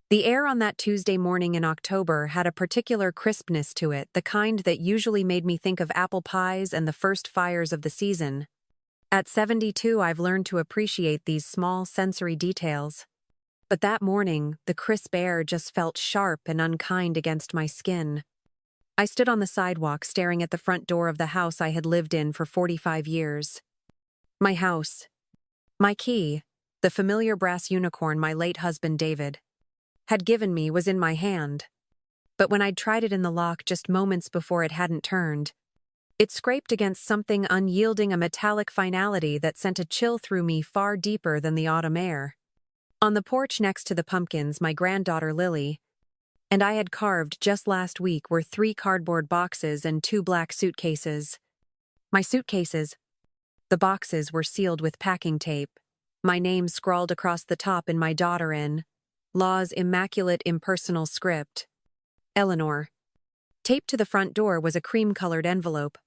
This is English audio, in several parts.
The air on that Tuesday morning in October had a particular crispness to it, the kind that usually made me think of apple pies and the first fires of the season. At 72, I've learned to appreciate these small sensory details. But that morning, the crisp air just felt sharp and unkind against my skin. I stood on the sidewalk staring at the front door of the house I had lived in for 45 years. My house. My key, the familiar brass unicorn my late husband David had given me, was in my hand. But when I'd tried it in the lock just moments before it hadn't turned, it scraped against something unyielding, a metallic finality that sent a chill through me far deeper than the autumn air. On the porch next to the pumpkins, my granddaughter Lily and I had carved just last week were 3 cardboard boxes and 2 black suitcases. My suitcases. The boxes were sealed with packing tape, my name scrawled across the top in my daughter-in law's immaculate impersonal script. Eleanor. Taped to the front door was a cream-colored envelope,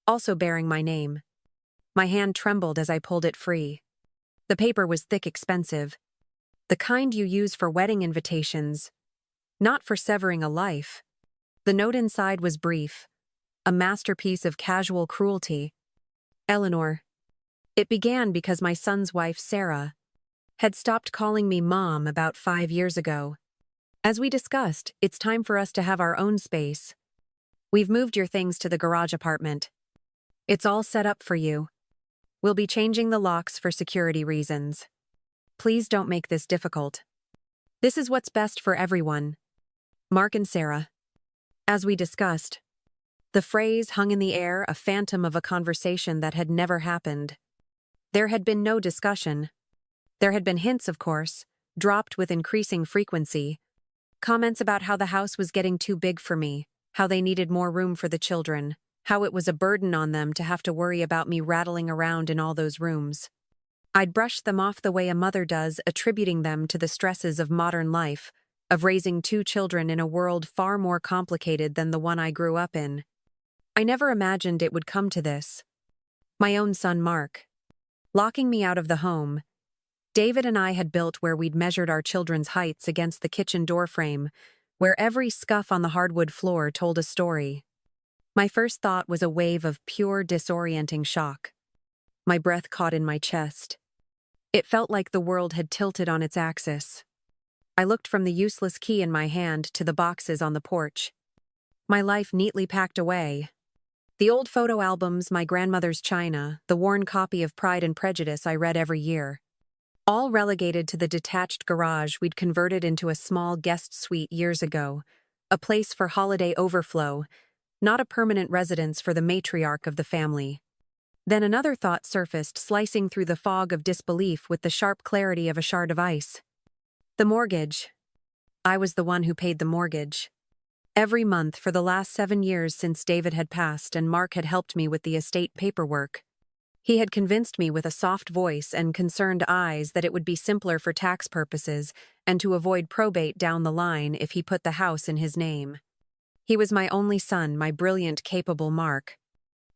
also bearing my name. My hand trembled as I pulled it free. The paper was thick, expensive. The kind you use for wedding invitations, not for severing a life. The note inside was brief, a masterpiece of casual cruelty. Eleanor. It began because my son's wife, Sarah, had stopped calling me Mom about 5 years ago. As we discussed, it's time for us to have our own space. We've moved your things to the garage apartment. It's all set up for you. We'll be changing the locks for security reasons. Please don't make this difficult. This is what's best for everyone. Mark and Sarah. As we discussed, the phrase hung in the air, a phantom of a conversation that had never happened. There had been no discussion. There had been hints, of course, dropped with increasing frequency. Comments about how the house was getting too big for me, how they needed more room for the children, how it was a burden on them to have to worry about me rattling around in all those rooms. I'd brushed them off the way a mother does, attributing them to the stresses of modern life, of raising 2 children in a world far more complicated than the one I grew up in. I never imagined it would come to this. My own son Mark. Locking me out of the home. David and I had built where we'd measured our children's heights against the kitchen doorframe, where every scuff on the hardwood floor told a story. My first thought was a wave of pure, disorienting shock. My breath caught in my chest. It felt like the world had tilted on its axis. I looked from the useless key in my hand to the boxes on the porch. My life neatly packed away. The old photo albums, my grandmother's china, the worn copy of Pride and Prejudice I read every year. All relegated to the detached garage we'd converted into a small guest suite years ago, a place for holiday overflow, not a permanent residence for the matriarch of the family. Then another thought surfaced, slicing through the fog of disbelief with the sharp clarity of a shard of ice. The mortgage. I was the one who paid the mortgage. Every month for the last 7 years since David had passed and Mark had helped me with the estate paperwork. He had convinced me with a soft voice and concerned eyes that it would be simpler for tax purposes and to avoid probate down the line if he put the house in his name. He was my only son, my brilliant, capable Mark.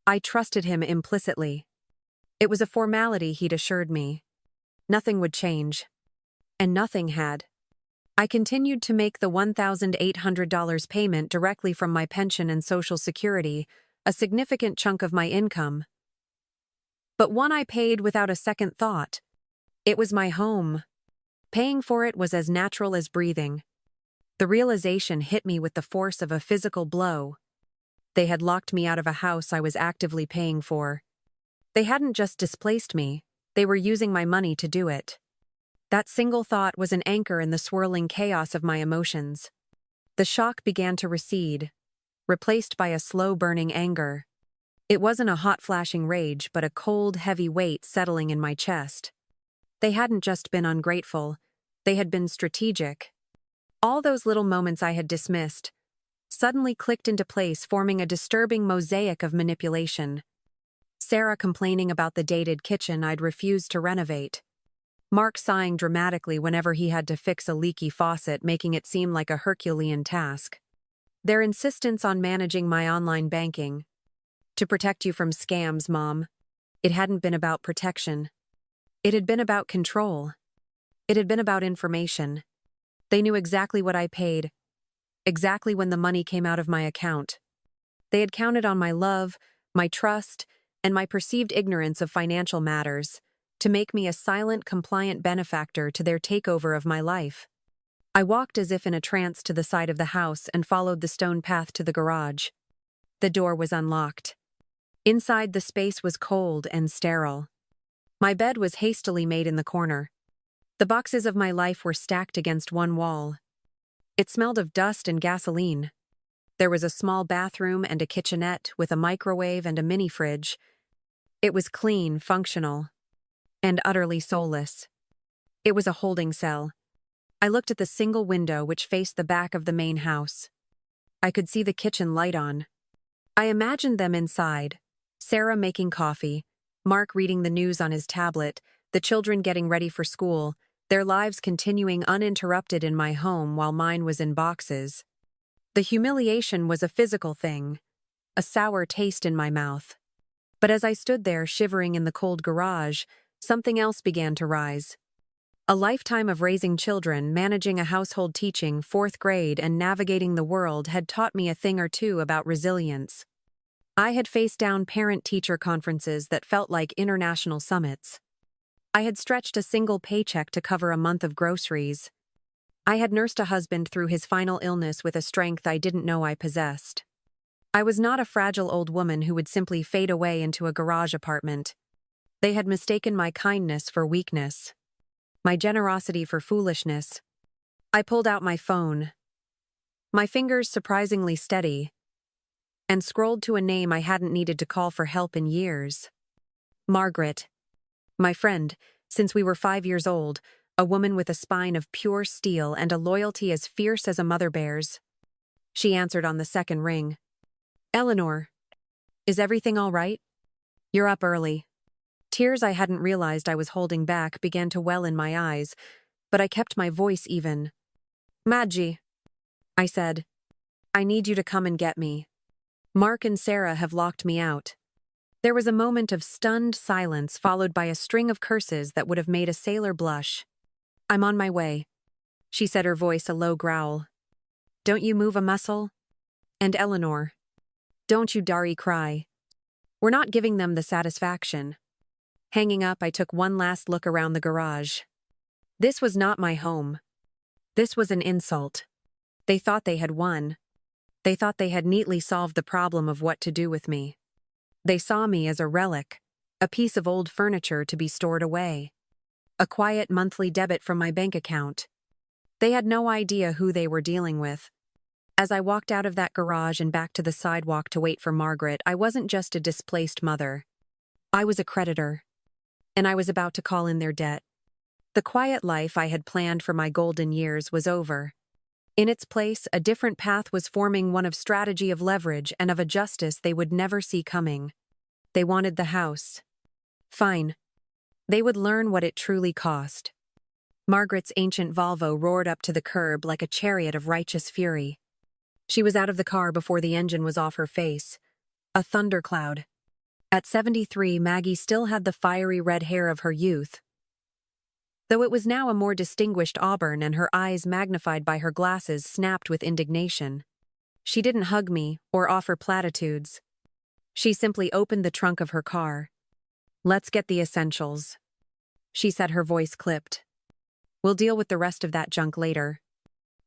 I trusted him implicitly. It was a formality, he'd assured me. Nothing would change. And nothing had. I continued to make the $1,800 payment directly from my pension and Social Security, a significant chunk of my income. But one I paid without a second thought. It was my home. Paying for it was as natural as breathing. The realization hit me with the force of a physical blow. They had locked me out of a house I was actively paying for. They hadn't just displaced me, they were using my money to do it. That single thought was an anchor in the swirling chaos of my emotions. The shock began to recede, replaced by a slow-burning anger. It wasn't a hot flashing rage, but a cold, heavy weight settling in my chest. They hadn't just been ungrateful, they had been strategic. All those little moments I had dismissed suddenly clicked into place, forming a disturbing mosaic of manipulation. Sarah complaining about the dated kitchen I'd refused to renovate. Mark sighing dramatically whenever he had to fix a leaky faucet, making it seem like a Herculean task. Their insistence on managing my online banking. To protect you from scams, Mom. It hadn't been about protection. It had been about control. It had been about information. They knew exactly what I paid, exactly when the money came out of my account. They had counted on my love, my trust, and my perceived ignorance of financial matters to make me a silent, compliant benefactor to their takeover of my life. I walked as if in a trance to the side of the house and followed the stone path to the garage. The door was unlocked. Inside, the space was cold and sterile. My bed was hastily made in the corner. The boxes of my life were stacked against one wall. It smelled of dust and gasoline. There was a small bathroom and a kitchenette with a microwave and a mini fridge. It was clean, functional, and utterly soulless. It was a holding cell. I looked at the single window which faced the back of the main house. I could see the kitchen light on. I imagined them inside, Sarah making coffee, Mark reading the news on his tablet, the children getting ready for school, their lives continuing uninterrupted in my home while mine was in boxes. The humiliation was a physical thing, a sour taste in my mouth. But as I stood there shivering in the cold garage, something else began to rise. A lifetime of raising children, managing a household, teaching 4th grade, and navigating the world had taught me a thing or two about resilience. I had faced down parent-teacher conferences that felt like international summits. I had stretched a single paycheck to cover a month of groceries. I had nursed a husband through his final illness with a strength I didn't know I possessed. I was not a fragile old woman who would simply fade away into a garage apartment. They had mistaken my kindness for weakness, my generosity for foolishness. I pulled out my phone, my fingers surprisingly steady, and scrolled to a name I hadn't needed to call for help in years. Margaret. My friend, since we were 5 years old, a woman with a spine of pure steel and a loyalty as fierce as a mother bear's. She answered on the second ring. Eleanor. Is everything all right? You're up early. Tears I hadn't realized I was holding back began to well in my eyes, but I kept my voice even. Maggie, I said. I need you to come and get me. Mark and Sarah have locked me out. There was a moment of stunned silence followed by a string of curses that would have made a sailor blush. I'm on my way, she said, her voice a low growl. Don't you move a muscle? And Eleanor. Don't you Dari cry. We're not giving them the satisfaction. Hanging up, I took one last look around the garage. This was not my home. This was an insult. They thought they had won. They thought they had neatly solved the problem of what to do with me. They saw me as a relic, a piece of old furniture to be stored away, a quiet monthly debit from my bank account. They had no idea who they were dealing with. As I walked out of that garage and back to the sidewalk to wait for Margaret, I wasn't just a displaced mother. I was a creditor, and I was about to call in their debt. The quiet life I had planned for my golden years was over. In its place, a different path was forming, one of strategy, of leverage, and of a justice they would never see coming. They wanted the house. Fine. They would learn what it truly cost. Margaret's ancient Volvo roared up to the curb like a chariot of righteous fury. She was out of the car before the engine was off her face. A thundercloud. At 73, Maggie still had the fiery red hair of her youth, though it was now a more distinguished auburn, and her eyes, magnified by her glasses, snapped with indignation. She didn't hug me or offer platitudes. She simply opened the trunk of her car. Let's get the essentials, she said, her voice clipped. We'll deal with the rest of that junk later.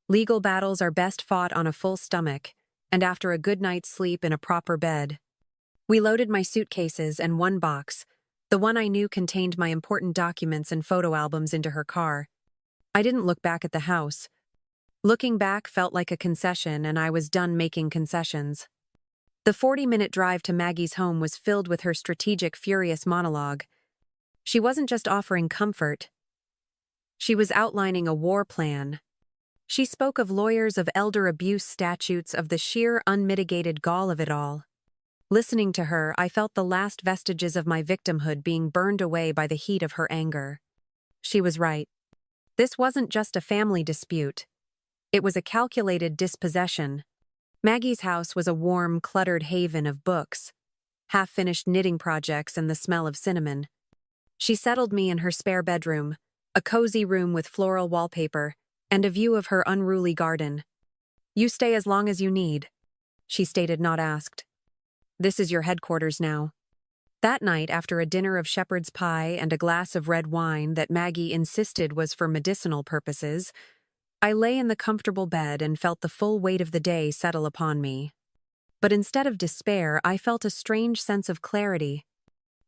Legal battles are best fought on a full stomach, and after a good night's sleep in a proper bed. We loaded my suitcases and one box, the one I knew contained my important documents and photo albums, into her car. I didn't look back at the house. Looking back felt like a concession, and I was done making concessions. The 40-minute drive to Maggie's home was filled with her strategic, furious monologue. She wasn't just offering comfort. She was outlining a war plan. She spoke of lawyers, of elder abuse statutes, of the sheer, unmitigated gall of it all. Listening to her, I felt the last vestiges of my victimhood being burned away by the heat of her anger. She was right. This wasn't just a family dispute. It was a calculated dispossession. Maggie's house was a warm, cluttered haven of books, half-finished knitting projects, and the smell of cinnamon. She settled me in her spare bedroom, a cozy room with floral wallpaper, and a view of her unruly garden. "You stay as long as you need," she stated, not asked. "This is your headquarters now." That night, after a dinner of shepherd's pie and a glass of red wine that Maggie insisted was for medicinal purposes, I lay in the comfortable bed and felt the full weight of the day settle upon me. But instead of despair, I felt a strange sense of clarity.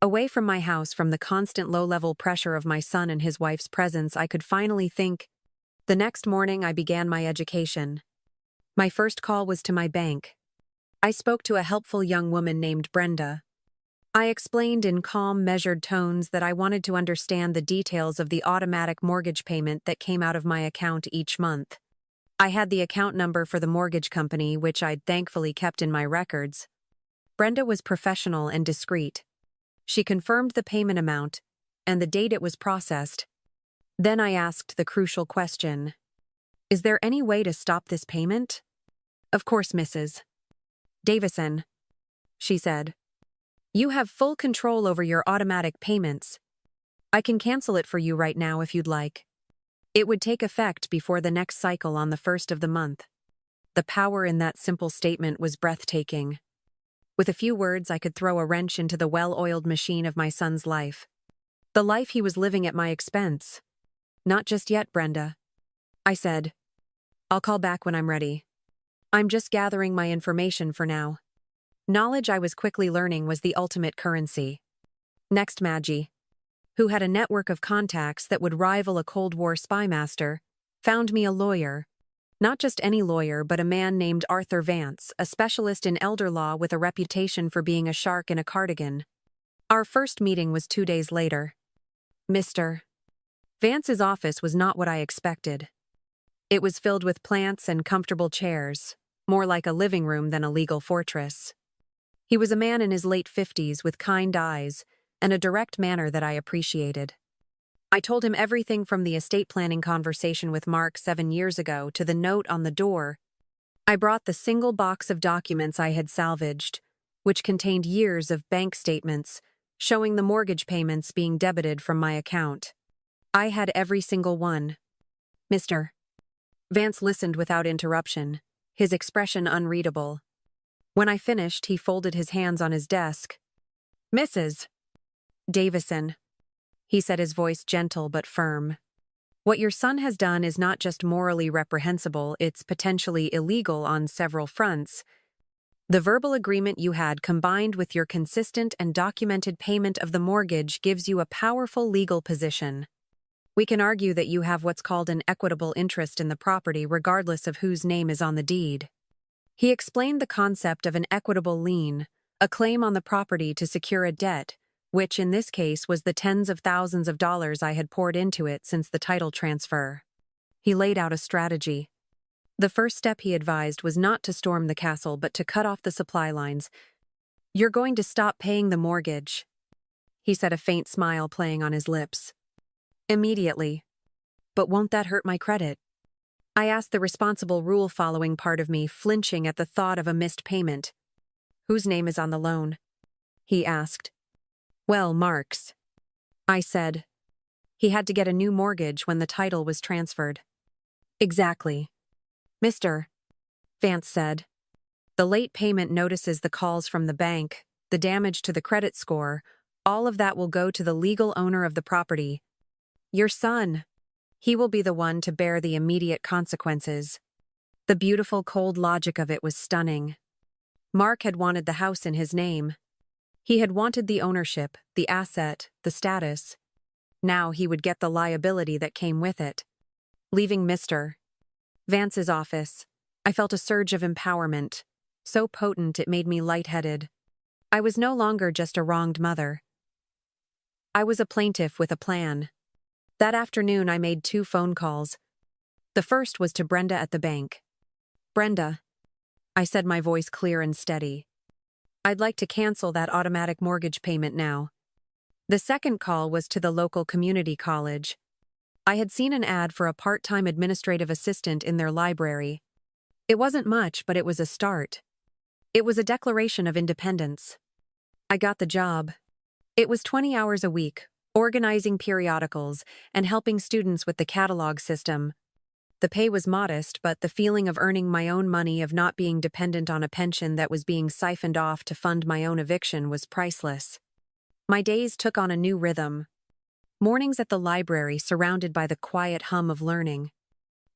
Away from my house, from the constant low-level pressure of my son and his wife's presence, I could finally think. The next morning, I began my education. My first call was to my bank. I spoke to a helpful young woman named Brenda. I explained in calm, measured tones that I wanted to understand the details of the automatic mortgage payment that came out of my account each month. I had the account number for the mortgage company, which I'd thankfully kept in my records. Brenda was professional and discreet. She confirmed the payment amount and the date it was processed. Then I asked the crucial question: "Is there any way to stop this payment?" "Of course, Mrs. Davison," she said. "You have full control over your automatic payments. I can cancel it for you right now if you'd like. It would take effect before the next cycle on the 1st of the month." The power in that simple statement was breathtaking. With a few words, I could throw a wrench into the well-oiled machine of my son's life. The life he was living at my expense. "Not just yet, Brenda," I said. "I'll call back when I'm ready. I'm just gathering my information for now." Knowledge, I was quickly learning, was the ultimate currency. Next, Maggie, who had a network of contacts that would rival a Cold War spy master, found me a lawyer. Not just any lawyer, but a man named Arthur Vance, a specialist in elder law with a reputation for being a shark in a cardigan. Our first meeting was 2 days later. Mr. Vance's office was not what I expected. It was filled with plants and comfortable chairs, more like a living room than a legal fortress. He was a man in his late 50s with kind eyes and a direct manner that I appreciated. I told him everything from the estate planning conversation with Mark 7 years ago to the note on the door. I brought the single box of documents I had salvaged, which contained years of bank statements showing the mortgage payments being debited from my account. I had every single one. Mr. Vance listened without interruption, his expression unreadable. When I finished, he folded his hands on his desk. "Mrs. Davison," he said, his voice gentle but firm. "What your son has done is not just morally reprehensible, it's potentially illegal on several fronts. The verbal agreement you had, combined with your consistent and documented payment of the mortgage, gives you a powerful legal position. We can argue that you have what's called an equitable interest in the property regardless of whose name is on the deed." He explained the concept of an equitable lien, a claim on the property to secure a debt, which in this case was the tens of thousands of dollars I had poured into it since the title transfer. He laid out a strategy. The first step, he advised, was not to storm the castle but to cut off the supply lines. "You're going to stop paying the mortgage," he said, a faint smile playing on his lips. "Immediately. But won't that hurt my credit?" I asked, the responsible rule-following part of me flinching at the thought of a missed payment. "Whose name is on the loan?" he asked. "Well, Mark's," I said. "He had to get a new mortgage when the title was transferred." "Exactly. Mr. Vance said. The late payment notices, the calls from the bank, the damage to the credit score, all of that will go to the legal owner of the property. Your son. He will be the one to bear the immediate consequences." The beautiful, cold logic of it was stunning. Mark had wanted the house in his name. He had wanted the ownership, the asset, the status. Now he would get the liability that came with it. Leaving Mr. Vance's office, I felt a surge of empowerment, so potent it made me lightheaded. I was no longer just a wronged mother. I was a plaintiff with a plan. That afternoon, I made 2 phone calls. The first was to Brenda at the bank. "Brenda," I said, my voice clear and steady, "I'd like to cancel that automatic mortgage payment now." The second call was to the local community college. I had seen an ad for a part-time administrative assistant in their library. It wasn't much, but it was a start. It was a declaration of independence. I got the job. It was 20 hours a week, organizing periodicals and helping students with the catalog system. The pay was modest, but the feeling of earning my own money, of not being dependent on a pension that was being siphoned off to fund my own eviction, was priceless. My days took on a new rhythm. Mornings at the library surrounded by the quiet hum of learning.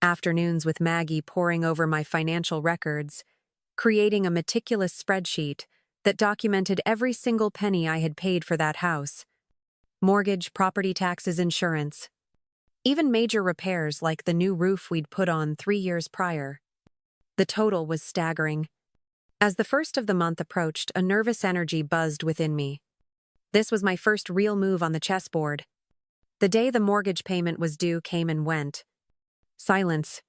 Afternoons with Maggie poring over my financial records, creating a meticulous spreadsheet that documented every single penny I had paid for that house. Mortgage, property taxes, insurance. Even major repairs like the new roof we'd put on 3 years prior. The total was staggering. As the first of the month approached, a nervous energy buzzed within me. This was my first real move on the chessboard. The day the mortgage payment was due came and went. Silence.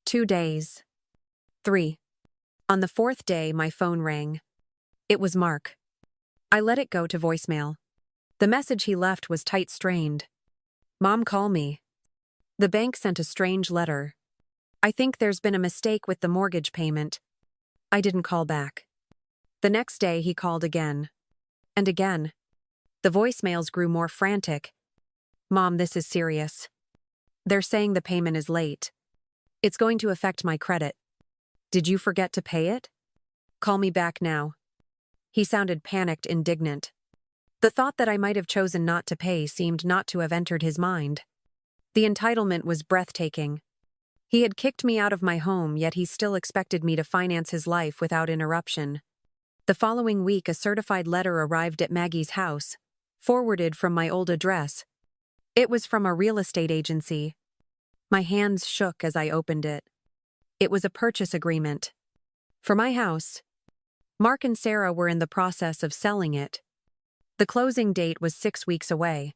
2 days. 3. On the 4th day, my phone rang. It was Mark. I let it go to voicemail. The message he left was tight-strained. "Mom, call me. The bank sent a strange letter. I think there's been a mistake with the mortgage payment." I didn't call back. The next day he called again. And again. The voicemails grew more frantic. "Mom, this is serious. They're saying the payment is late. It's going to affect my credit. Did you forget to pay it? Call me back now." He sounded panicked, indignant. The thought that I might have chosen not to pay seemed not to have entered his mind. The entitlement was breathtaking. He had kicked me out of my home, yet he still expected me to finance his life without interruption. The following week, a certified letter arrived at Maggie's house, forwarded from my old address. It was from a real estate agency. My hands shook as I opened it. It was a purchase agreement. For my house. Mark and Sarah were in the process of selling it. The closing date was 6 weeks away.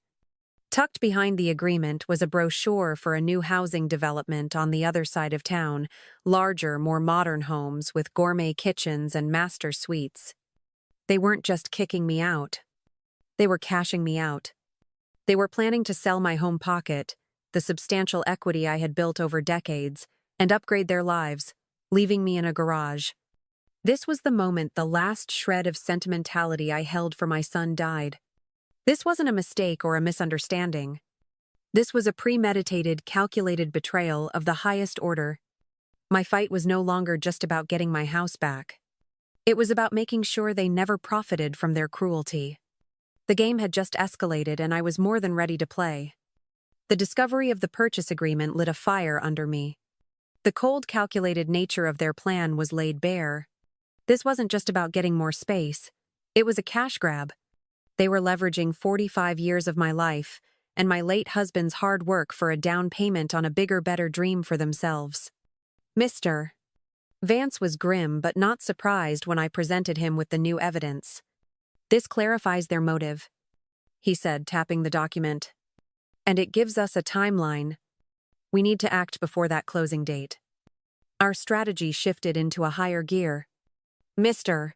Tucked behind the agreement was a brochure for a new housing development on the other side of town, larger, more modern homes with gourmet kitchens and master suites. They weren't just kicking me out. They were cashing me out. They were planning to sell my home pocket, the substantial equity I had built over decades, and upgrade their lives, leaving me in a garage. This was the moment the last shred of sentimentality I held for my son died. This wasn't a mistake or a misunderstanding. This was a premeditated, calculated betrayal of the highest order. My fight was no longer just about getting my house back. It was about making sure they never profited from their cruelty. The game had just escalated, and I was more than ready to play. The discovery of the purchase agreement lit a fire under me. The cold, calculated nature of their plan was laid bare. This wasn't just about getting more space. It was a cash grab. They were leveraging 45 years of my life and my late husband's hard work for a down payment on a bigger, better dream for themselves. Mr. Vance was grim but not surprised when I presented him with the new evidence. "This clarifies their motive," he said, tapping the document. "And it gives us a timeline. We need to act before that closing date." Our strategy shifted into a higher gear. "Mr.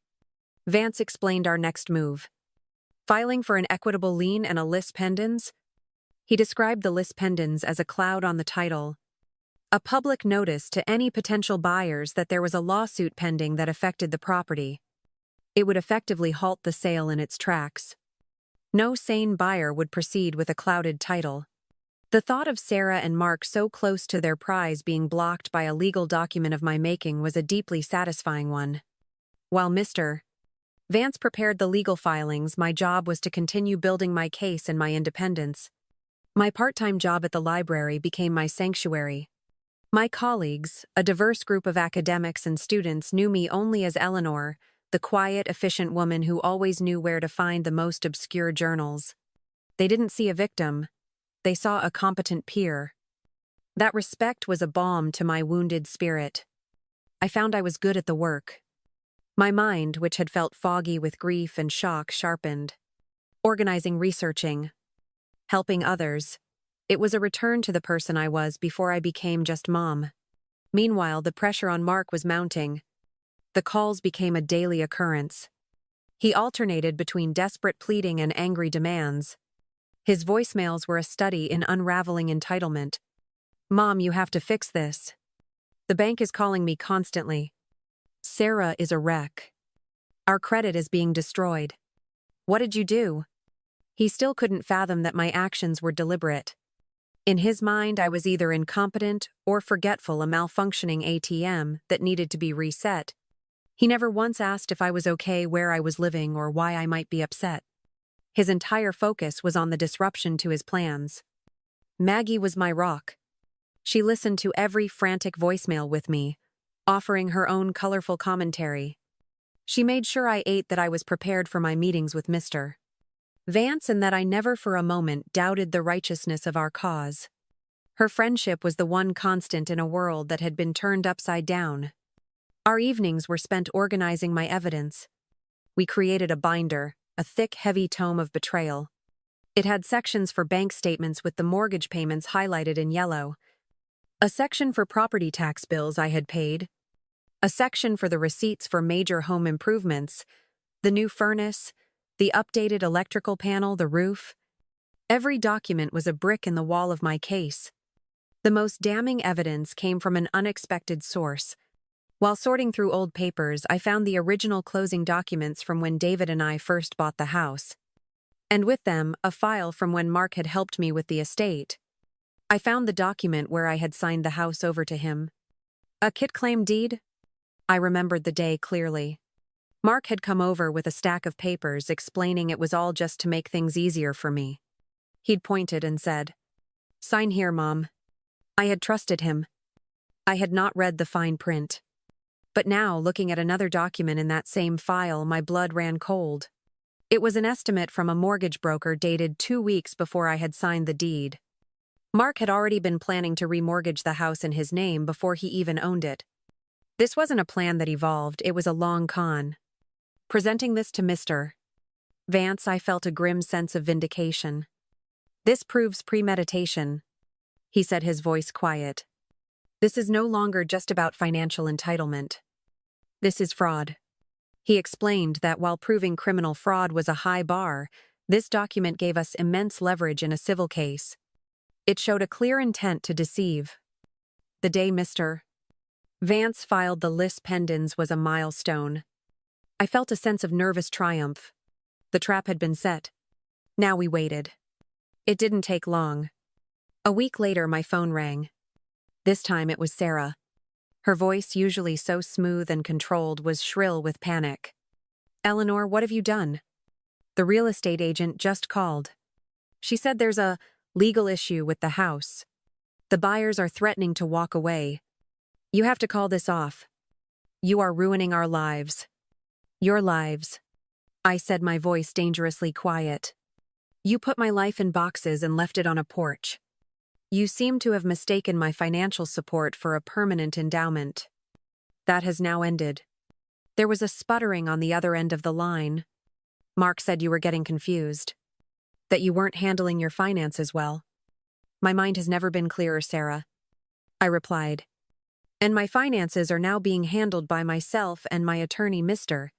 Vance explained our next move. Filing for an equitable lien and a lis pendens." He described the lis pendens as a cloud on the title. A public notice to any potential buyers that there was a lawsuit pending that affected the property. It would effectively halt the sale in its tracks. No sane buyer would proceed with a clouded title. The thought of Sarah and Mark so close to their prize being blocked by a legal document of my making was a deeply satisfying one. While Mr. Vance prepared the legal filings, my job was to continue building my case and my independence. My part-time job at the library became my sanctuary. My colleagues, a diverse group of academics and students, knew me only as Eleanor, the quiet, efficient woman who always knew where to find the most obscure journals. They didn't see a victim. They saw a competent peer. That respect was a balm to my wounded spirit. I found I was good at the work. My mind, which had felt foggy with grief and shock, sharpened. Organizing, researching, helping others. It was a return to the person I was before I became just mom. Meanwhile, the pressure on Mark was mounting. The calls became a daily occurrence. He alternated between desperate pleading and angry demands. His voicemails were a study in unraveling entitlement. "Mom, you have to fix this. The bank is calling me constantly. Sarah is a wreck. Our credit is being destroyed. What did you do?" He still couldn't fathom that my actions were deliberate. In his mind, I was either incompetent or forgetful, a malfunctioning ATM that needed to be reset. He never once asked if I was okay, where I was living, or why I might be upset. His entire focus was on the disruption to his plans. Maggie was my rock. She listened to every frantic voicemail with me, offering her own colorful commentary. She made sure I ate, that I was prepared for my meetings with Mr. Vance, and that I never for a moment doubted the righteousness of our cause. Her friendship was the one constant in a world that had been turned upside down. Our evenings were spent organizing my evidence. We created a binder, a thick, heavy tome of betrayal. It had sections for bank statements with the mortgage payments highlighted in yellow, a section for property tax bills I had paid, a section for the receipts for major home improvements, the new furnace, the updated electrical panel, the roof. Every document was a brick in the wall of my case. The most damning evidence came from an unexpected source. While sorting through old papers, I found the original closing documents from when David and I first bought the house. And with them, a file from when Mark had helped me with the estate. I found the document where I had signed the house over to him. A quitclaim deed? I remembered the day clearly. Mark had come over with a stack of papers explaining it was all just to make things easier for me. He'd pointed and said, "Sign here, Mom." I had trusted him. I had not read the fine print. But now, looking at another document in that same file, my blood ran cold. It was an estimate from a mortgage broker dated 2 weeks before I had signed the deed. Mark had already been planning to remortgage the house in his name before he even owned it. This wasn't a plan that evolved, it was a long con. Presenting this to Mr. Vance, I felt a grim sense of vindication. "This proves premeditation," he said, his voice quiet. "This is no longer just about financial entitlement. This is fraud." He explained that while proving criminal fraud was a high bar, this document gave us immense leverage in a civil case. It showed a clear intent to deceive. The day Mr. Vance filed the lis pendens was a milestone. I felt a sense of nervous triumph. The trap had been set. Now we waited. It didn't take long. A week later, my phone rang. This time it was Sarah. Her voice, usually so smooth and controlled, was shrill with panic. "Eleanor, what have you done?" "The real estate agent just called. She said there's a legal issue with the house. The buyers are threatening to walk away. You have to call this off. You are ruining our lives." "Your lives," I said, my voice dangerously quiet. "You put my life in boxes and left it on a porch. You seem to have mistaken my financial support for a permanent endowment. That has now ended." There was a sputtering on the other end of the line. "Mark said you were getting confused. That you weren't handling your finances well." "My mind has never been clearer, Sarah," I replied. "And my finances are now being handled by myself and my attorney, Mr.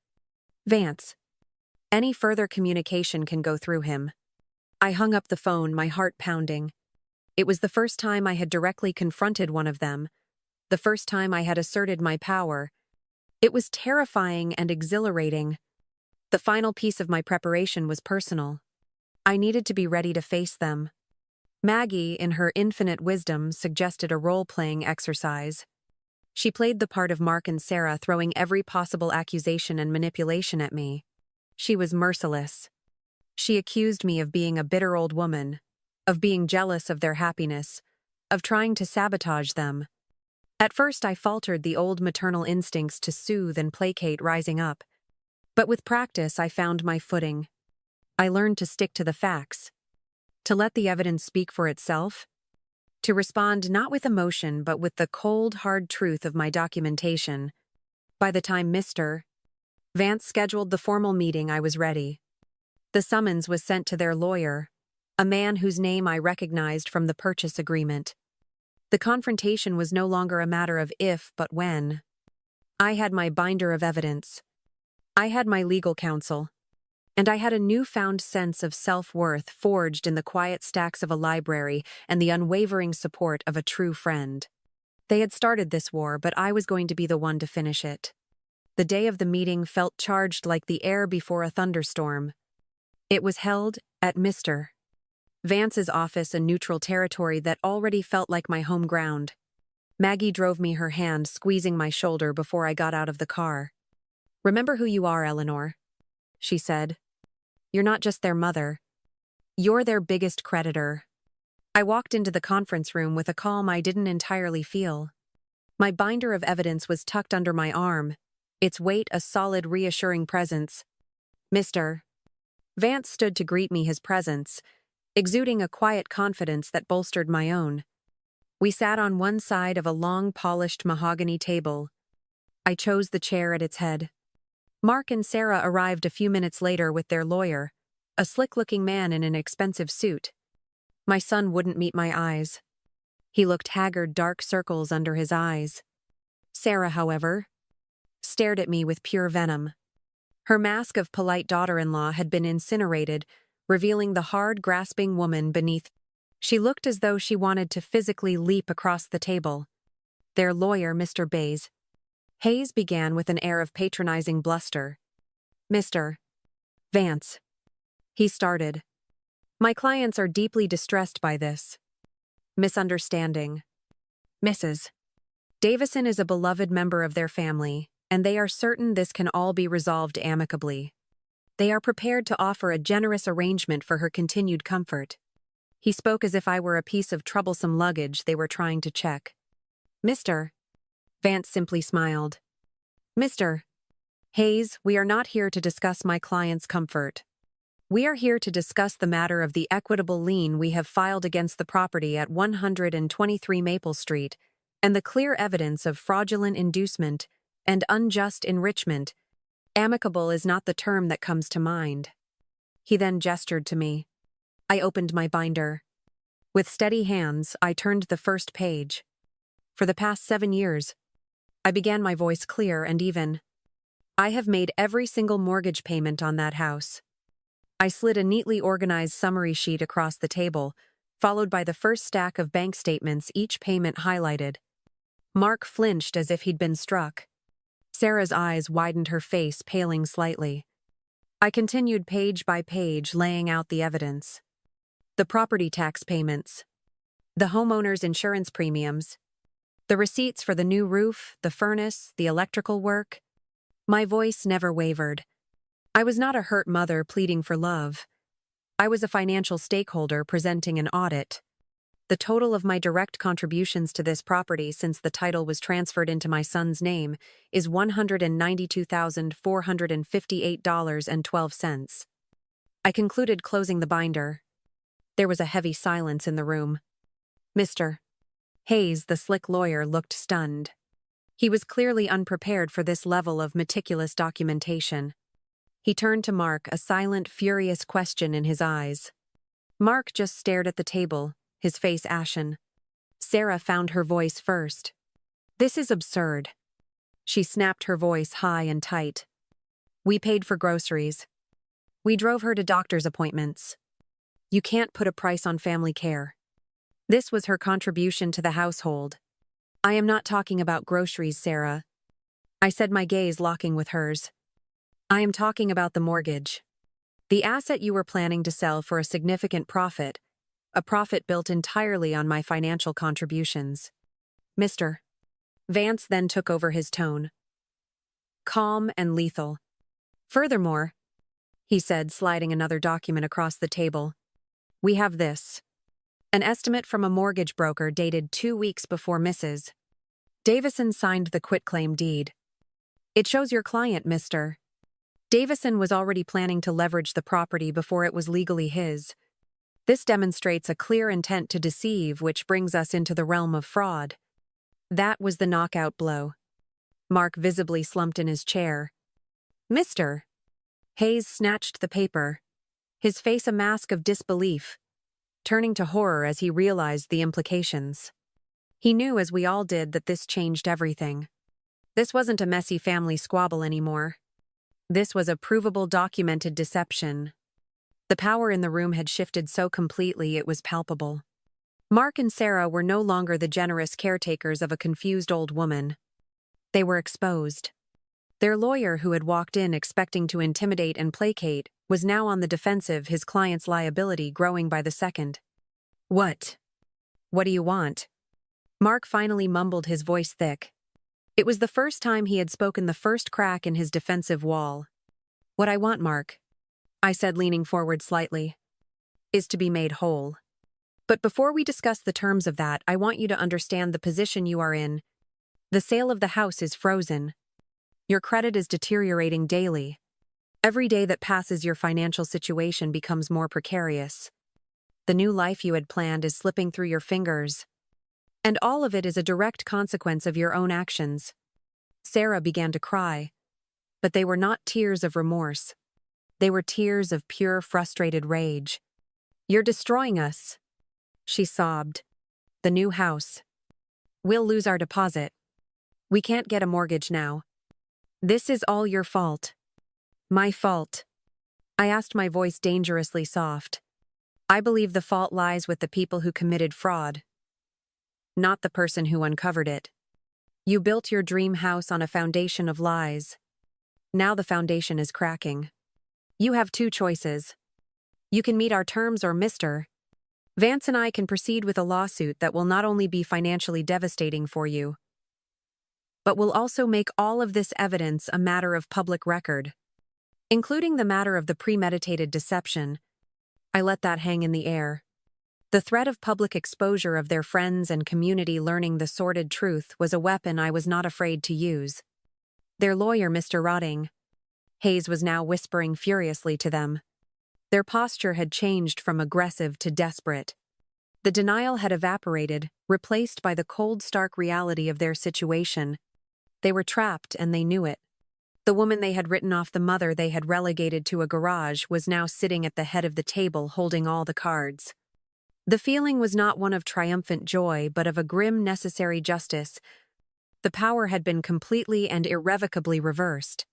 Vance. Any further communication can go through him." I hung up the phone, my heart pounding. It was the first time I had directly confronted one of them, the first time I had asserted my power. It was terrifying and exhilarating. The final piece of my preparation was personal. I needed to be ready to face them. Maggie, in her infinite wisdom, suggested a role-playing exercise. She played the part of Mark and Sarah, throwing every possible accusation and manipulation at me. She was merciless. She accused me of being a bitter old woman, of being jealous of their happiness, of trying to sabotage them. At first I faltered, the old maternal instincts to soothe and placate rising up. But with practice I found my footing. I learned to stick to the facts, to let the evidence speak for itself, to respond not with emotion but with the cold, hard truth of my documentation. By the time Mr. Vance scheduled the formal meeting, I was ready. The summons was sent to their lawyer, a man whose name I recognized from the purchase agreement. The confrontation was no longer a matter of if, but when. I had my binder of evidence. I had my legal counsel. And I had a newfound sense of self-worth forged in the quiet stacks of a library and the unwavering support of a true friend. They had started this war, but I was going to be the one to finish it. The day of the meeting felt charged like the air before a thunderstorm. It was held at Mr. Vance's office a neutral territory that already felt like my home ground. Maggie drove me her hand, squeezing my shoulder before I got out of the car. "Remember who you are, Eleanor," she said. "You're not just their mother. You're their biggest creditor." I walked into the conference room with a calm I didn't entirely feel. My binder of evidence was tucked under my arm, its weight a solid, reassuring presence. "Mr." Vance stood to greet me, his presence exuding a quiet confidence that bolstered my own. We sat on one side of a long, polished mahogany table. I chose the chair at its head. Mark and Sarah arrived a few minutes later with their lawyer, a slick-looking man in an expensive suit. My son wouldn't meet my eyes. He looked haggard, dark circles under his eyes. Sarah, however, stared at me with pure venom. Her mask of polite daughter-in-law had been incinerated, revealing the hard, grasping woman beneath. She looked as though she wanted to physically leap across the table. Their lawyer, Mr. Hayes began with an air of patronizing bluster. "Mr. Vance," he started. "My clients are deeply distressed by this misunderstanding. Mrs. Davison is a beloved member of their family, and they are certain this can all be resolved amicably. They are prepared to offer a generous arrangement for her continued comfort." He spoke as if I were a piece of troublesome luggage they were trying to check. "Mr. Vance simply smiled. "Mr. Hayes, we are not here to discuss my client's comfort. We are here to discuss the matter of the equitable lien we have filed against the property at 123 Maple Street and the clear evidence of fraudulent inducement and unjust enrichment. Amicable is not the term that comes to mind." He then gestured to me. I opened my binder. With steady hands, I turned the first page. "For the past 7 years," I began, my voice clear and even, "I have made every single mortgage payment on that house." I slid a neatly organized summary sheet across the table, followed by the first stack of bank statements, each payment highlighted. Mark flinched as if he'd been struck. Sarah's eyes widened, her face paling slightly. I continued page by page, laying out the evidence. The property tax payments, the homeowner's insurance premiums, the receipts for the new roof, the furnace, the electrical work. My voice never wavered. I was not a hurt mother pleading for love. I was a financial stakeholder presenting an audit. The total of my direct contributions to this property since the title was transferred into my son's name is $192,458.12. I concluded, closing the binder. There was a heavy silence in the room. Mr. Hayes, the slick lawyer, looked stunned. He was clearly unprepared for this level of meticulous documentation. He turned to Mark, a silent, furious question in his eyes. Mark just stared at the table, his face ashen. Sarah found her voice first. "This is absurd." She snapped, her voice high and tight. "We paid for groceries. We drove her to doctor's appointments. You can't put a price on family care." This was her contribution to the household. "I am not talking about groceries, Sarah," I said, my gaze locking with hers. "I am talking about the mortgage. The asset you were planning to sell for a significant profit, a profit built entirely on my financial contributions." Mr. Vance then took over, his tone calm and lethal. "Furthermore," he said, sliding another document across the table, "we have this. An estimate from a mortgage broker dated 2 weeks before Mrs. Davison signed the quitclaim deed. It shows your client, Mr. Davison, was already planning to leverage the property before it was legally his. This demonstrates a clear intent to deceive, which brings us into the realm of fraud." That was the knockout blow. Mark visibly slumped in his chair. "Mr. Hayes snatched the paper, his face a mask of disbelief, turning to horror as he realized the implications. He knew, as we all did, that this changed everything. This wasn't a messy family squabble anymore. This was a provable, documented deception. The power in the room had shifted so completely it was palpable. Mark and Sarah were no longer the generous caretakers of a confused old woman. They were exposed. Their lawyer, who had walked in expecting to intimidate and placate, was now on the defensive, his client's liability growing by the second. What? What do you want? Mark finally mumbled, his voice thick. It was the first time he had spoken, the first crack in his defensive wall. What I want, Mark, I said, leaning forward slightly, is to be made whole. But before we discuss the terms of that, I want you to understand the position you are in. The sale of the house is frozen. Your credit is deteriorating daily. Every day that passes, your financial situation becomes more precarious. The new life you had planned is slipping through your fingers. And all of it is a direct consequence of your own actions. Sarah began to cry. But they were not tears of remorse. They were tears of pure, frustrated rage. You're destroying us, she sobbed. The new house. We'll lose our deposit. We can't get a mortgage now. This is all your fault. My fault. I asked, my voice dangerously soft. I believe the fault lies with the people who committed fraud, not the person who uncovered it. You built your dream house on a foundation of lies. Now the foundation is cracking. You have two choices. You can meet our terms, or Mr. Vance and I can proceed with a lawsuit that will not only be financially devastating for you, but will also make all of this evidence a matter of public record, including the matter of the premeditated deception. I let that hang in the air. The threat of public exposure of their friends and community learning the sordid truth was a weapon I was not afraid to use. Their lawyer, Mr. Rotting, Hayes, was now whispering furiously to them. Their posture had changed from aggressive to desperate. The denial had evaporated, replaced by the cold, stark reality of their situation. They were trapped, and they knew it. The woman they had written off, the mother they had relegated to a garage, was now sitting at the head of the table holding all the cards. The feeling was not one of triumphant joy, but of a grim, necessary justice. The power had been completely and irrevocably reversed.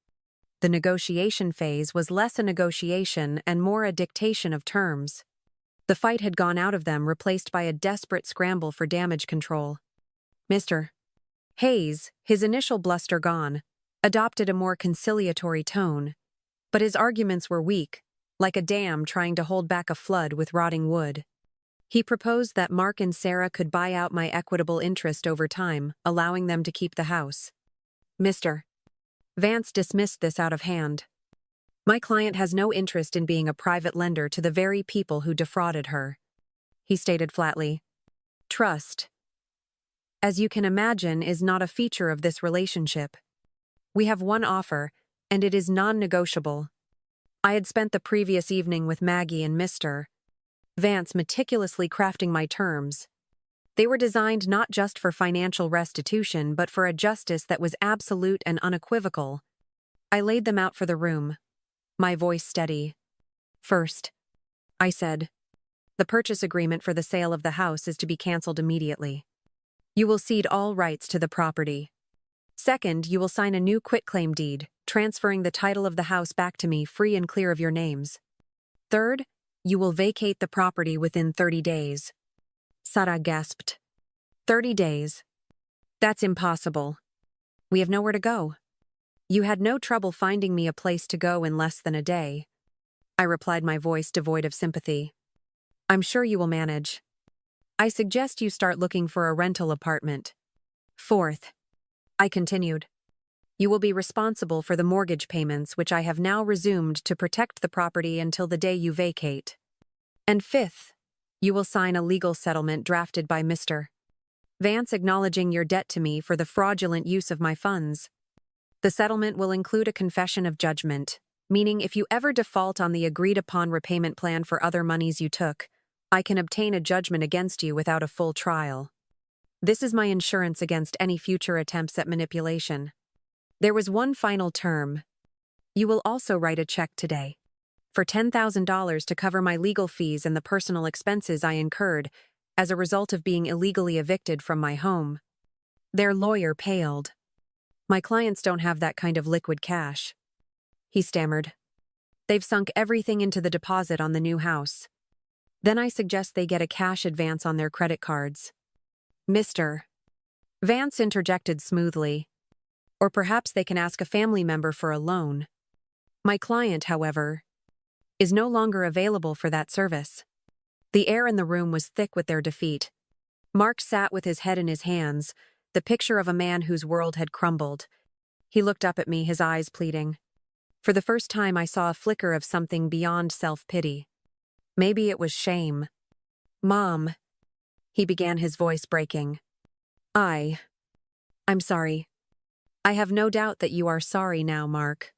The negotiation phase was less a negotiation and more a dictation of terms. The fight had gone out of them, replaced by a desperate scramble for damage control. Mr. Hayes, his initial bluster gone, adopted a more conciliatory tone, but his arguments were weak, like a dam trying to hold back a flood with rotting wood. He proposed that Mark and Sarah could buy out my equitable interest over time, allowing them to keep the house. Mr. Vance dismissed this out of hand. My client has no interest in being a private lender to the very people who defrauded her, he stated flatly. Trust, as you can imagine, is not a feature of this relationship. We have one offer, and it is non-negotiable. I had spent the previous evening with Maggie and Mr. Vance meticulously crafting my terms. They were designed not just for financial restitution, but for a justice that was absolute and unequivocal. I laid them out for the room, my voice steady. First, I said, the purchase agreement for the sale of the house is to be cancelled immediately. You will cede all rights to the property. Second, you will sign a new quitclaim deed, transferring the title of the house back to me, free and clear of your names. Third, you will vacate the property within 30 days. Sarah gasped. 30 days? That's impossible. We have nowhere to go. You had no trouble finding me a place to go in less than a day, I replied, my voice devoid of sympathy. I'm sure you will manage. I suggest you start looking for a rental apartment. Fourth, I continued, you will be responsible for the mortgage payments, which I have now resumed to protect the property until the day you vacate. And fifth, you will sign a legal settlement drafted by Mr. Vance acknowledging your debt to me for the fraudulent use of my funds. The settlement will include a confession of judgment, meaning if you ever default on the agreed-upon repayment plan for other monies you took, I can obtain a judgment against you without a full trial. This is my insurance against any future attempts at manipulation. There was one final term. You will also write a check today for $10,000 to cover my legal fees and the personal expenses I incurred as a result of being illegally evicted from my home. Their lawyer paled. My clients don't have that kind of liquid cash, he stammered. They've sunk everything into the deposit on the new house. Then I suggest they get a cash advance on their credit cards. Mr. Vance interjected smoothly. Or perhaps they can ask a family member for a loan. My client, however, is no longer available for that service. The air in the room was thick with their defeat. Mark sat with his head in his hands, the picture of a man whose world had crumbled. He looked up at me, his eyes pleading. For the first time, I saw a flicker of something beyond self-pity. Maybe it was shame. "Mom," he began, his voice breaking. I'm sorry. I have no doubt that you are sorry now, Mark,"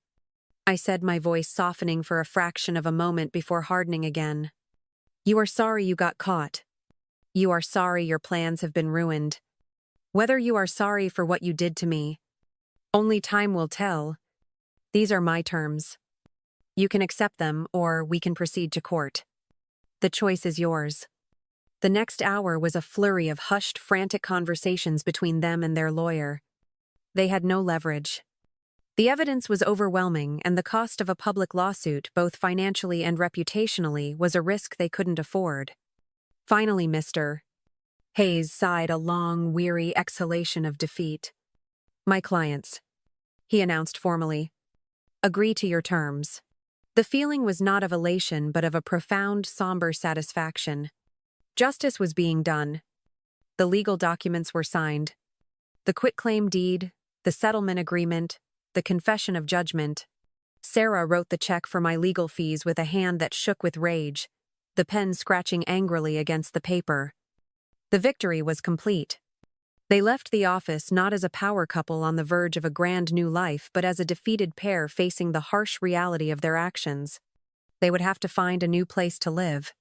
I said, my voice softening for a fraction of a moment before hardening again. "You are sorry you got caught. You are sorry your plans have been ruined. Whether you are sorry for what you did to me, only time will tell. These are my terms. You can accept them, or we can proceed to court. The choice is yours." The next hour was a flurry of hushed, frantic conversations between them and their lawyer. They had no leverage. The evidence was overwhelming, and the cost of a public lawsuit, both financially and reputationally, was a risk they couldn't afford. Finally, Mr. Hayes sighed a long, weary exhalation of defeat. "My clients," he announced formally, "agree to your terms." The feeling was not of elation, but of a profound, somber satisfaction. Justice was being done. The legal documents were signed. The quitclaim deed, the settlement agreement, the confession of judgment. Sarah wrote the check for my legal fees with a hand that shook with rage, the pen scratching angrily against the paper. The victory was complete. They left the office not as a power couple on the verge of a grand new life, but as a defeated pair facing the harsh reality of their actions. They would have to find a new place to live.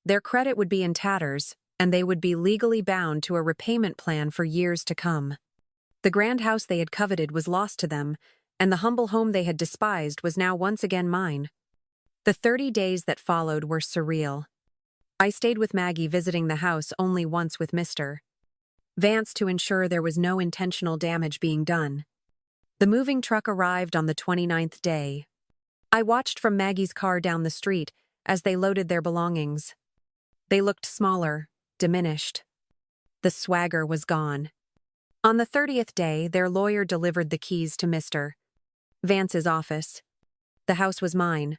Their credit would be in tatters, and they would be legally bound to a repayment plan for years to come. The grand house they had coveted was lost to them, and the humble home they had despised was now once again mine. The 30 days that followed were surreal. I stayed with Maggie, visiting the house only once with Mr. Vance to ensure there was no intentional damage being done. The moving truck arrived on the 29th day. I watched from Maggie's car down the street as they loaded their belongings. They looked smaller, diminished. The swagger was gone. On the 30th day, their lawyer delivered the keys to Mr. Vance's office. The house was mine.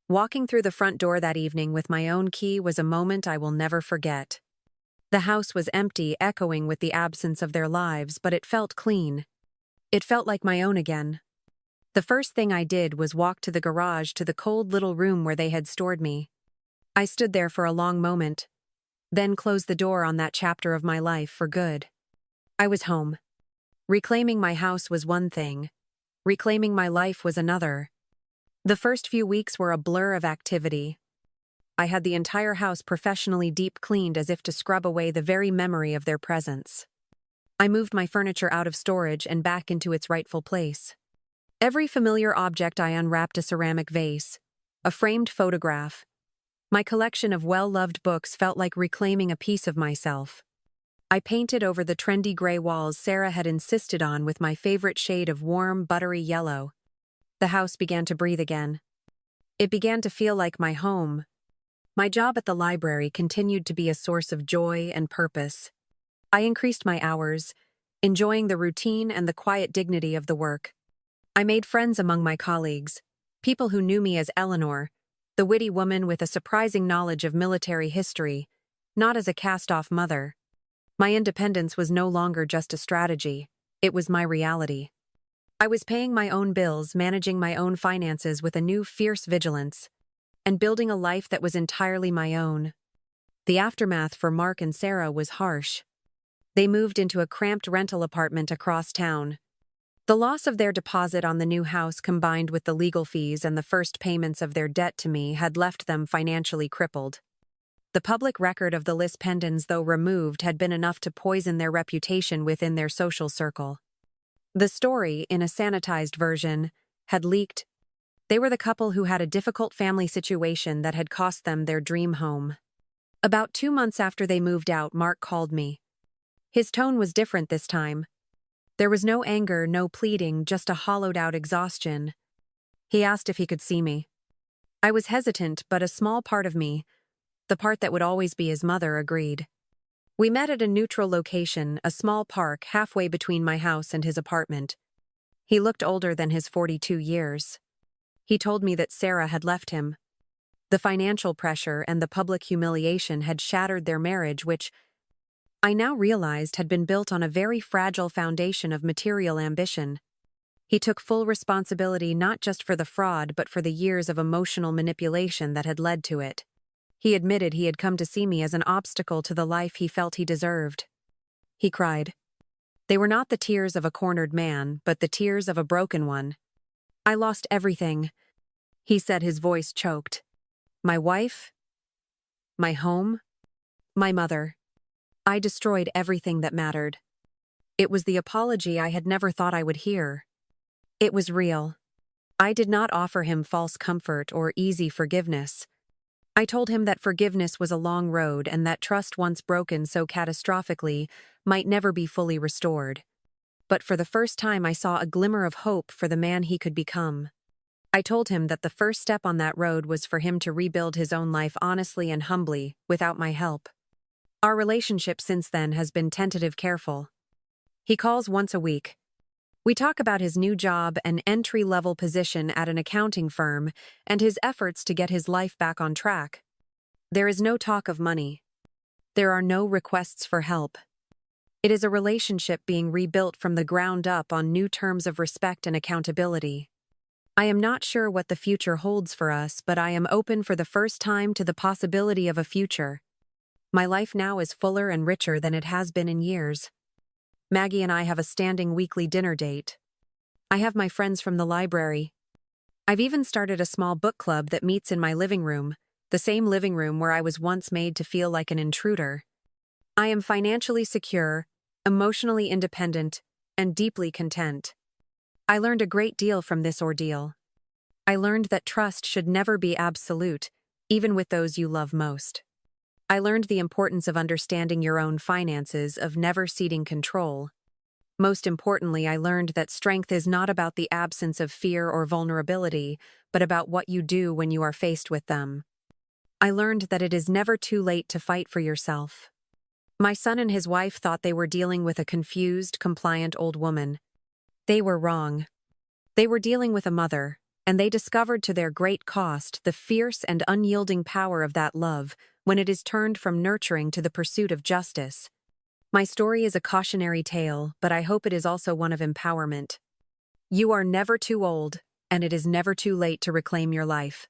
Walking through the front door that evening with my own key was a moment I will never forget. The house was empty, echoing with the absence of their lives, but it felt clean. It felt like my own again. The first thing I did was walk to the garage, to the cold little room where they had stored me. I stood there for a long moment, then closed the door on that chapter of my life for good. I was home. Reclaiming my house was one thing. Reclaiming my life was another. The first few weeks were a blur of activity. I had the entire house professionally deep cleaned, as if to scrub away the very memory of their presence. I moved my furniture out of storage and back into its rightful place. Every familiar object I unwrapped: a ceramic vase, a framed photograph. My collection of well-loved books felt like reclaiming a piece of myself. I painted over the trendy gray walls Sarah had insisted on with my favorite shade of warm, buttery yellow. The house began to breathe again. It began to feel like my home. My job at the library continued to be a source of joy and purpose. I increased my hours, enjoying the routine and the quiet dignity of the work. I made friends among my colleagues, people who knew me as Eleanor, the witty woman with a surprising knowledge of military history, not as a cast-off mother. My independence was no longer just a strategy, it was my reality. I was paying my own bills, managing my own finances with a new fierce vigilance, and building a life that was entirely my own. The aftermath for Mark and Sarah was harsh. They moved into a cramped rental apartment across town. The loss of their deposit on the new house, combined with the legal fees and the first payments of their debt to me, had left them financially crippled. The public record of the Lispendens, though removed, had been enough to poison their reputation within their social circle. The story, in a sanitized version, had leaked. They were the couple who had a difficult family situation that had cost them their dream home. About 2 months after they moved out, Mark called me. His tone was different this time. There was no anger, no pleading, just a hollowed-out exhaustion. He asked if he could see me. I was hesitant, but a small part of me, the part that would always be his mother, agreed. We met at a neutral location, a small park halfway between my house and his apartment. He looked older than his 42 years. He told me that Sarah had left him. The financial pressure and the public humiliation had shattered their marriage, which I now realized had been built on a very fragile foundation of material ambition. He took full responsibility not just for the fraud but for the years of emotional manipulation that had led to it. He admitted he had come to see me as an obstacle to the life he felt he deserved. He cried. They were not the tears of a cornered man, but the tears of a broken one. I lost everything, he said, his voice choked. My wife, my home, my mother. I destroyed everything that mattered. It was the apology I had never thought I would hear. It was real. I did not offer him false comfort or easy forgiveness. I told him that forgiveness was a long road and that trust once broken so catastrophically might never be fully restored. But for the first time I saw a glimmer of hope for the man he could become. I told him that the first step on that road was for him to rebuild his own life honestly and humbly, without my help. Our relationship since then has been tentative, careful. He calls once a week. We talk about his new job, an entry-level position at an accounting firm, and his efforts to get his life back on track. There is no talk of money. There are no requests for help. It is a relationship being rebuilt from the ground up on new terms of respect and accountability. I am not sure what the future holds for us, but I am open for the first time to the possibility of a future. My life now is fuller and richer than it has been in years. Maggie and I have a standing weekly dinner date. I have my friends from the library. I've even started a small book club that meets in my living room, the same living room where I was once made to feel like an intruder. I am financially secure, emotionally independent, and deeply content. I learned a great deal from this ordeal. I learned that trust should never be absolute, even with those you love most. I learned the importance of understanding your own finances, of never ceding control. Most importantly, I learned that strength is not about the absence of fear or vulnerability, but about what you do when you are faced with them. I learned that it is never too late to fight for yourself. My son and his wife thought they were dealing with a confused, compliant old woman. They were wrong. They were dealing with a mother, and they discovered to their great cost the fierce and unyielding power of that love when it is turned from nurturing to the pursuit of justice. My story is a cautionary tale, but I hope it is also one of empowerment. You are never too old, and it is never too late to reclaim your life.